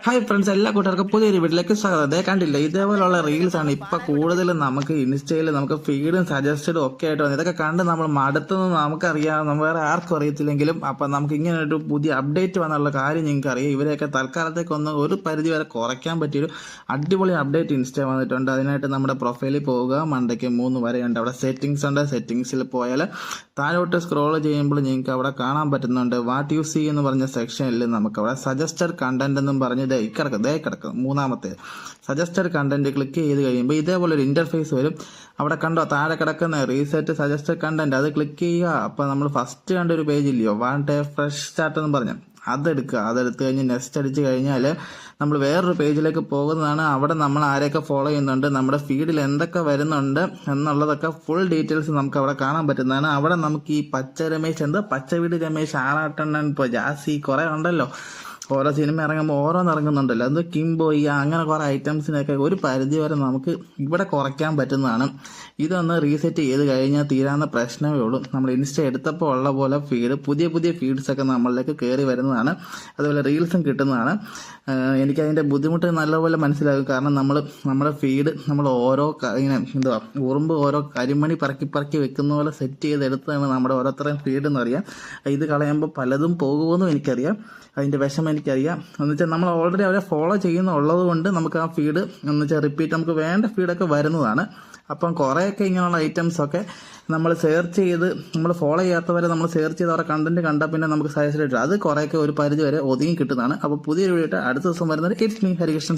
Hi friends, എല്ലാ കൂട്ടുകാർക്കും പുതിയൊരു വീട്ടിലേക്ക് സ്വാഗതം. അതേ കണ്ടില്ല, ഇതേപോലുള്ള റീൽസ് ആണ് ഇപ്പൊ കൂടുതലും നമുക്ക് ഇൻസ്റ്റയിൽ നമുക്ക് ഫീഡും സജസ്റ്റഡും ഒക്കെ ആയിട്ട് വന്നത്. ഇതൊക്കെ കണ്ട് നമ്മൾ മടുത്തെന്ന് നമുക്കറിയാം, നമ്മൾ വേറെ ആർക്കും അറിയത്തില്ലെങ്കിലും. അപ്പൊ നമുക്ക് ഇങ്ങനെ ഒരു പുതിയ അപ്ഡേറ്റ് വന്നുള്ള കാര്യം നിങ്ങൾക്ക് അറിയാം. ഇവരെയൊക്കെ തൽക്കാലത്തേക്കൊന്ന് ഒരു പരിധി വരെ കുറയ്ക്കാൻ പറ്റിയൊരു അടിപൊളി അപ്ഡേറ്റ് ഇൻസ്റ്റ വന്നിട്ടുണ്ട്. അതിനായിട്ട് നമ്മുടെ പ്രൊഫൈലിൽ പോവുക, മണ്ടയ്ക്ക് 3 വരെയുണ്ട്, അവിടെ സെറ്റിംഗ്സ് ഉണ്ട്. സെറ്റിംഗ്സിൽ പോയാൽ താഴോട്ട് സ്ക്രോൾ ചെയ്യുമ്പോൾ നിങ്ങൾക്ക് അവിടെ കാണാൻ പറ്റുന്നുണ്ട് വാട്ട് യു സി എന്ന് പറഞ്ഞ സെക്ഷനിൽ നമുക്ക് അവിടെ സജസ്റ്റഡ് കണ്ടന്റ് എന്നും പറഞ്ഞ് കിടക്കും. മൂന്നാമത്തെ സജസ്റ്റഡ് കണ്ടന്റ് ക്ലിക്ക് ചെയ്ത് കഴിയുമ്പോൾ ഇതേപോലെ ഒരു ഇന്റർഫേസ് വരും. അവിടെ കണ്ടോ താഴെ കിടക്കുന്ന റീസെറ്റ് സജസ്റ്റഡ് കണ്ടന്റ്, അത് ക്ലിക്ക് ചെയ്യുക. അപ്പൊ നമ്മൾ ഫസ്റ്റ് കണ്ട ഒരു പേജ് ഇല്ലയോ, വാണ്ട് എ ഫ്രഷ് സ്റ്റാർട്ട് എന്ന് പറഞ്ഞു, അതെടുക്കുക. അതെടുത്ത് കഴിഞ്ഞ് നെക്സ്റ്റ് അടിച്ച് കഴിഞ്ഞാൽ നമ്മൾ വേറൊരു പേജിലേക്ക് പോകുന്നതാണ്. അവിടെ നമ്മൾ ആരെയൊക്കെ ഫോളോ ചെയ്യുന്നുണ്ട്, നമ്മുടെ ഫീഡിൽ എന്തൊക്കെ വരുന്നുണ്ട് എന്നുള്ളതൊക്കെ ഫുൾ ഡീറ്റെയിൽസ് നമുക്ക് അവിടെ കാണാൻ പറ്റുന്നതാണ്. അവിടെ നമുക്ക് ഈ പച്ച രമേശ്, പച്ച വീട് രമേശ്, ആറാട്ടണ്ണൻ, ഇപ്പോൾ ജാസി, കുറെ ഉണ്ടല്ലോ. ഓരോ സിനിമ ഇറങ്ങുമ്പോൾ ഓരോന്ന് ഇറങ്ങുന്നുണ്ടല്ലോ, അത് കിംബോയ്, അങ്ങനെ കുറെ ഐറ്റംസിനൊക്കെ ഒരു പരിധി വരെ നമുക്ക് ഇവിടെ കുറയ്ക്കാൻ പറ്റുന്നതാണ്. ഇതൊന്ന് റീസെറ്റ് ചെയ്ത് കഴിഞ്ഞാൽ തീരാവുന്ന പ്രശ്നമേ ഉള്ളൂ. നമ്മൾ ഇൻസ്റ്റ എടുത്തപ്പോൾ ഉള്ള പോലെ പുതിയ പുതിയ ഫീഡ്സ് ഒക്കെ നമ്മളിലേക്ക് കയറി വരുന്നതാണ്. അതുപോലെ റീൽസും കിട്ടുന്നതാണ്. എനിക്കതിൻ്റെ ബുദ്ധിമുട്ട് നല്ലപോലെ മനസ്സിലാകും. കാരണം നമ്മുടെ ഫീഡ് നമ്മൾ ഓരോ ഇങ്ങനെ ഉറുമ്പ് ഓരോ കരിമണി പറക്കി വെക്കുന്ന പോലെ സെറ്റ് ചെയ്തെടുത്താണ് നമ്മുടെ ഓരോരുത്തരെയും ഫീഡ് എന്നറിയാം. ഇത് കളയുമ്പോൾ പലതും പോകുമെന്നും എനിക്കറിയാം, അതിൻ്റെ വിഷമം എനിക്കറിയാം. എന്ന് വെച്ചാൽ നമ്മൾ ഓൾറെഡി അവരെ ഫോളോ ചെയ്യുന്നുള്ളത് കൊണ്ട് നമുക്ക് ആ ഫീഡ് എന്ന് വെച്ചാൽ റിപ്പീറ്റ് നമുക്ക് വേണ്ട ഫീഡൊക്കെ വരുന്നതാണ്. അപ്പം കുറേയൊക്കെ ഇങ്ങനെയുള്ള ഐറ്റംസ് ഒക്കെ നമ്മൾ സെർച്ച് ചെയ്ത്, നമ്മൾ ഫോളോ ചെയ്യാത്തവരെ നമ്മൾ സെർച്ച് ചെയ്ത് അവരുടെ കണ്ടന്റ് കണ്ടാൽ പിന്നെ നമുക്ക് സജസ്റ്റ് ചെയ്തിട്ട് അത് കുറേയൊക്കെ ഒരു പരിധി വരെ ഒതുങ്ങി കിട്ടുന്നതാണ്. അപ്പോൾ പുതിയൊരു വീഡിയോ അടുത്ത ദിവസം വരുന്നത്. It's me Harikrishnan.